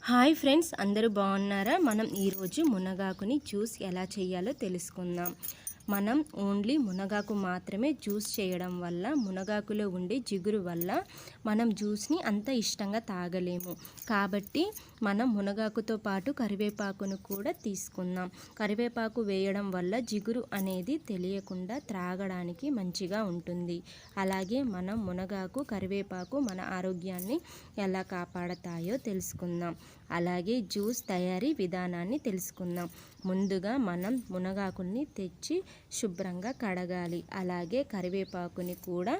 Hi friends, అందరూ బాగున్నారా? మనం ఈరోజు మునగాకుని జ్యూస్ ఎలా చేయాలో తెలుసుకుందాం. మనం ఓన్లీ మునగాకు మాత్రమే జ్యూస్ చేయడం వల్ల మునగాకులో ఉండే జిగురు వల్ల మనం జ్యూస్ని అంత ఇష్టంగా తాగలేము. కాబట్టి మనం మునగాకుతో పాటు కరివేపాకును కూడా తీసుకుందాం. కరివేపాకు వేయడం వల్ల జిగురు అనేది తెలియకుండా త్రాగడానికి మంచిగా ఉంటుంది. అలాగే మనం మునగాకు కరివేపాకు మన ఆరోగ్యాన్ని ఎలా కాపాడతాయో తెలుసుకుందాం. అలాగే జ్యూస్ తయారీ విధానాన్ని తెలుసుకుందాం. ముందుగా మనం మునగాకుని తెచ్చి శుభ్రంగా కడగాలి. అలాగే కరివేపాకుని కూడా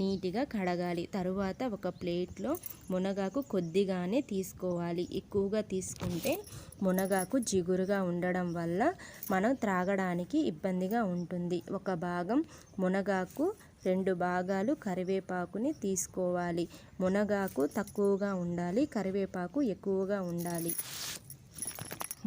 నీట్గా కడగాలి. తరువాత ఒక ప్లేట్లో మునగాకు కొద్దిగానే తీసుకోవాలి. ఎక్కువగా తీసుకుంటే మునగాకు జిగురుగా ఉండడం వల్ల మనం త్రాగడానికి ఇబ్బందిగా ఉంటుంది. ఒక భాగం మునగాకు, 2 భాగాలు కరివేపాకుని తీసుకోవాలి. మునగాకు తక్కువగా ఉండాలి, కరివేపాకు ఎక్కువగా ఉండాలి.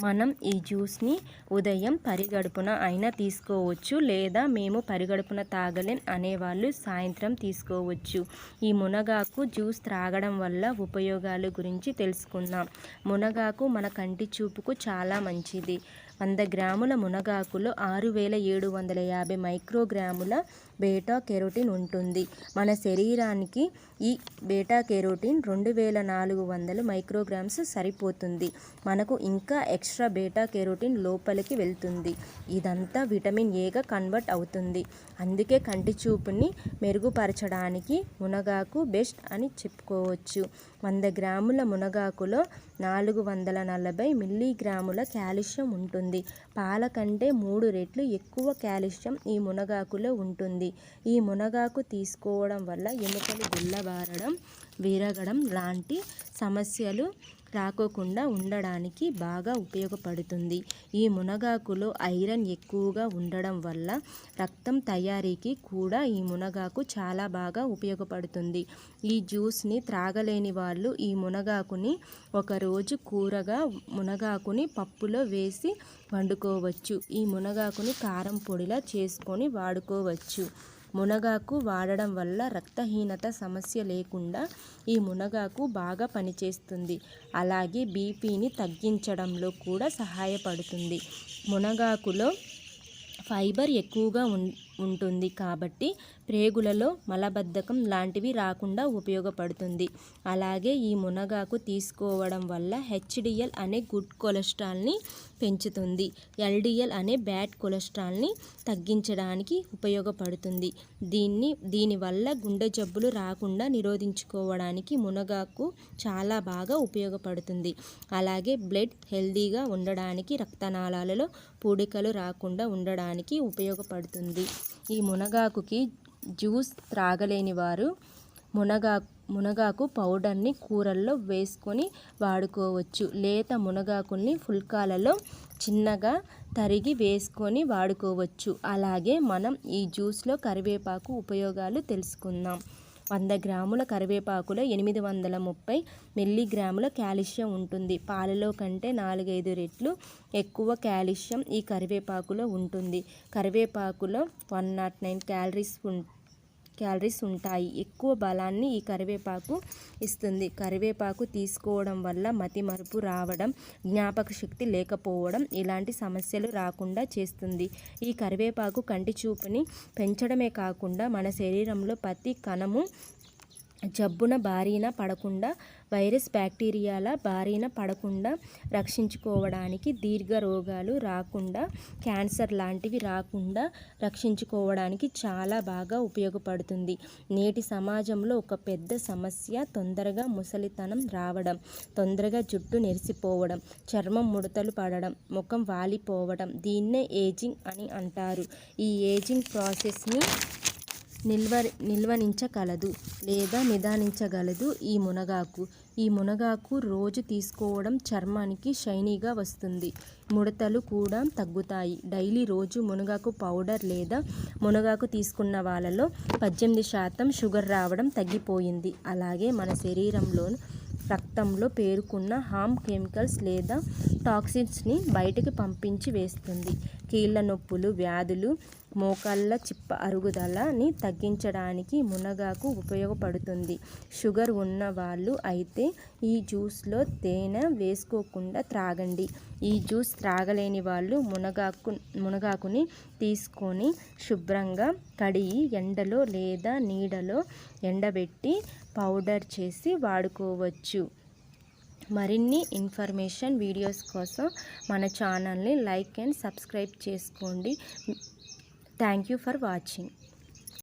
మనం ఈ జ్యూస్ని ఉదయం పరిగడుపున అయినా తీసుకోవచ్చు, లేదా మేము పరిగడుపున తాగలేం అనేవాళ్ళు సాయంత్రం తీసుకోవచ్చు. ఈ మునగాకు జ్యూస్ త్రాగడం వల్ల ఉపయోగాల గురించి తెలుసుకుందాం. మునగాకు మన కంటి చూపుకు చాలా మంచిది. 100 గ్రాముల మునగాకులో 6750 మైక్రోగ్రాముల బీటా కెరోటిన్ ఉంటుంది. మన శరీరానికి ఈ బీటా కెరోటిన్ 2400 మైక్రోగ్రామ్స్ సరిపోతుంది. మనకు ఇంకా ఎక్స్ట్రా బీటా కెరోటిన్ లోపలికి వెళ్తుంది. ఇదంతా విటమిన్ ఏగా కన్వర్ట్ అవుతుంది. అందుకే కంటి చూపుని మెరుగుపరచడానికి మునగాకు బెస్ట్ అని చెప్పుకోవచ్చు. 100 గ్రాముల మునగాకులో 440 మిల్లీగ్రాముల కాల్షియం ఉంటుంది. పాల కంటే 3 రెట్లు ఎక్కువ కాల్షియం ఈ మునగాకులో ఉంటుంది. ఈ మునగాకు తీసుకోవడం వల్ల ఎముకలు గుల్లబారడం, విరగడం లాంటి సమస్యలు రాకోకుండా ఉండడానికి బాగా ఉపయోగపడుతుంది. ఈ మునగాకులో ఐరన్ ఎక్కువగా ఉండడం వల్ల రక్తం తయారీకి కూడా ఈ మునగాకు చాలా బాగా ఉపయోగపడుతుంది. ఈ జ్యూస్ని త్రాగలేని వాళ్ళు ఈ మునగాకుని ఒకరోజు కూరగా మునగాకుని పప్పులో వేసి వండుకోవచ్చు. ఈ మునగాకుని కారం పొడిలా చేసుకొని వాడుకోవచ్చు. మునగాకు వాడడం వల్ల రక్తహీనత సమస్య లేకుండా ఈ మునగాకు బాగా పనిచేస్తుంది. అలాగే బీపీని తగ్గించడంలో కూడా సహాయపడుతుంది. మునగాకులో ఫైబర్ ఎక్కువగా ఉంటుంది కాబట్టి ప్రేగులలో మలబద్ధకం లాంటివి రాకుండా ఉపయోగపడుతుంది. అలాగే ఈ మునగాకు తీసుకోవడం వల్ల HDL అనే గుడ్ కొలెస్ట్రాల్ని పెంచుతుంది. LDL అనే బ్యాడ్ కొలెస్ట్రాల్ని తగ్గించడానికి ఉపయోగపడుతుంది. దీనివల్ల గుండె జబ్బులు రాకుండా నిరోధించుకోవడానికి మునగాకు చాలా బాగా ఉపయోగపడుతుంది. అలాగే బ్లడ్ హెల్తీగా ఉండడానికి, రక్తనాళాలలో పూడికలు రాకుండా ఉండడానికి ఉపయోగపడుతుంది. ఈ మునగాకుకి జ్యూస్ త్రాగలేని వారు మునగాకు పౌడర్ని కూరల్లో వేసుకొని వాడుకోవచ్చు. లేత మునగాకుల్ని పుల్కాలలో చిన్నగా తరిగి వేసుకొని వాడుకోవచ్చు. అలాగే మనం ఈ జ్యూస్లో కరివేపాకు ఉపయోగాలు తెలుసుకుందాం. 100 గ్రాముల కరివేపాకులో 830 మిల్లీగ్రాముల కాల్షియం ఉంటుంది. పాలలో కంటే 4-5 రెట్లు ఎక్కువ కాల్షియం ఈ కరివేపాకులో ఉంటుంది. కరివేపాకులో 109 క్యాలరీస్ ఉంటాయి. ఎక్కువ బలాన్ని ఈ కరివేపాకు ఇస్తుంది. కరివేపాకు తీసుకోవడం వల్ల మతిమరుపు రావడం, జ్ఞాపక శక్తి లేకపోవడం ఇలాంటి సమస్యలు రాకుండా చేస్తుంది. ఈ కరివేపాకు కంటి చూపుని పెంచడమే కాకుండా మన శరీరంలో ప్రతి కణము జబ్బున బారిన పడకుండా, వైరస్ బ్యాక్టీరియాల బారిన పడకుండా రక్షించుకోవడానికి, దీర్ఘ రోగాలు రాకుండా, క్యాన్సర్ లాంటివి రాకుండా రక్షించుకోవడానికి చాలా బాగా ఉపయోగపడుతుంది. నేటి సమాజంలో ఒక పెద్ద సమస్య తొందరగా ముసలితనం రావడం, తొందరగా జుట్టు నెరిసిపోవడం, చర్మం ముడతలు పడడం, ముఖం వాలిపోవడం. దీన్నే ఏజింగ్ అని అంటారు. ఈ ఏజింగ్ ప్రాసెస్ని నిల్వనించగలదు లేదా నిదానించగలదు ఈ మునగాకు రోజు తీసుకోవడం చర్మానికి షైనీగా వస్తుంది. ముడతలు కూడా తగ్గుతాయి. డైలీ రోజు మునగాకు పౌడర్ లేదా మునగాకు తీసుకున్న వాళ్ళలో 18% షుగర్ రావడం తగ్గిపోయింది. అలాగే మన శరీరంలో రక్తంలో పేరుకున్న హార్మ్ కెమికల్స్ లేదా టాక్సిన్స్ని బయటకు పంపించి వేస్తుంది. కీళ్ళ నొప్పులు, వ్యాధులు, మోకాళ్ళ చిప్ప అరుగుదలని తగ్గించడానికి మునగాకు ఉపయోగపడుతుంది. షుగర్ ఉన్నవాళ్ళు అయితే ఈ జ్యూస్లో తేనె వేసుకోకుండా త్రాగండి. ఈ జ్యూస్ త్రాగలేని వాళ్ళు మునగాకుని తీసుకొని శుభ్రంగా కడిగి ఎండలో లేదా నీడలో ఎండబెట్టి పౌడర్ చేసి వాడుకోవచ్చు. మరిన్ని ఇన్ఫర్మేషన్ వీడియోస్ కోసం మన ఛానల్ని లైక్ అండ్ సబ్స్క్రైబ్ చేసుకోండి. Thank you for watching.